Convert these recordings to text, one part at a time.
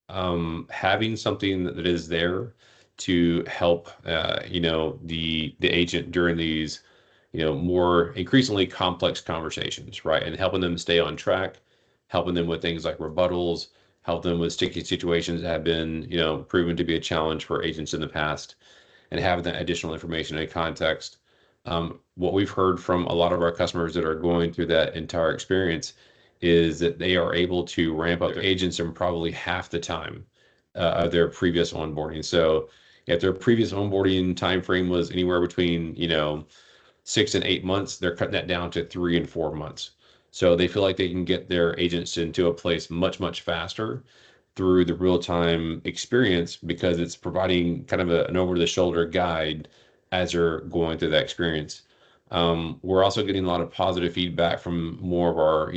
having something that is there to help, the agent during these, more increasingly complex conversations, right? And helping them stay on track, helping them with things like rebuttals, help them with sticky situations that have been, proven to be a challenge for agents in the past, and having that additional information and context. What we've heard from a lot of our customers that are going through that entire experience is that they are able to ramp up their agents in probably half the time of their previous onboarding. So if their previous onboarding time frame was anywhere between, 6 and 8 months, they're cutting that down to 3 and 4 months. So they feel like they can get their agents into a place much, much faster through the real-time experience because it's providing kind of an over-the-shoulder guide as they're going through that experience. We're also getting a lot of positive feedback from more of our,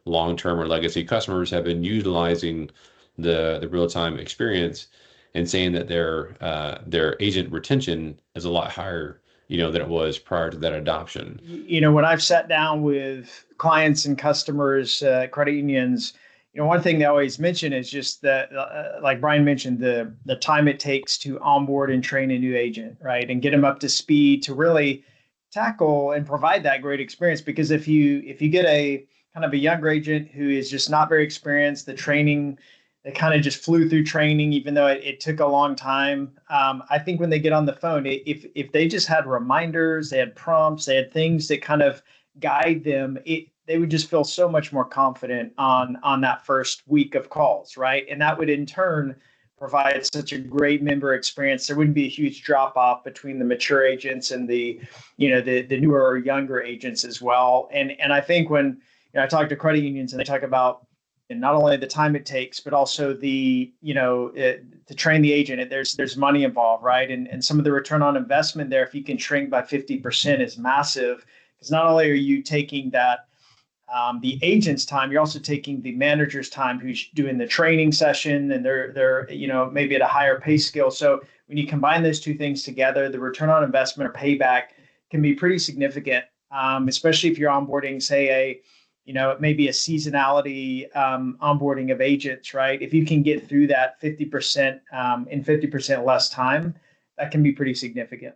long-term or legacy customers have been utilizing the real-time experience and saying that their agent retention is a lot higher, than it was prior to that adoption. When I've sat down with clients and customers, credit unions, one thing they always mention is just that, like Brian mentioned, the time it takes to onboard and train a new agent, right, and get them up to speed to really tackle and provide that great experience. Because if you get a kind of a younger agent who is just not very experienced, the training, they kind of just flew through training, even though it took a long time. I think when they get on the phone, if they just had reminders, they had prompts, they had things that kind of guide them, they would just feel so much more confident on that first week of calls, right? And that would in turn provide such a great member experience. There wouldn't be a huge drop off between the mature agents and the newer or younger agents as well. And I think when I talk to credit unions and they talk about and not only the time it takes, but also to train the agent, there's money involved, right? And some of the return on investment there, if you can shrink by 50%, is massive, because not only are you taking that the agent's time, you're also taking the manager's time who's doing the training session, and they're maybe at a higher pay scale. So when you combine those two things together, the return on investment or payback can be pretty significant, especially if you're onboarding, say, maybe a seasonality onboarding of agents, right? If you can get through that 50% in 50% less time, that can be pretty significant.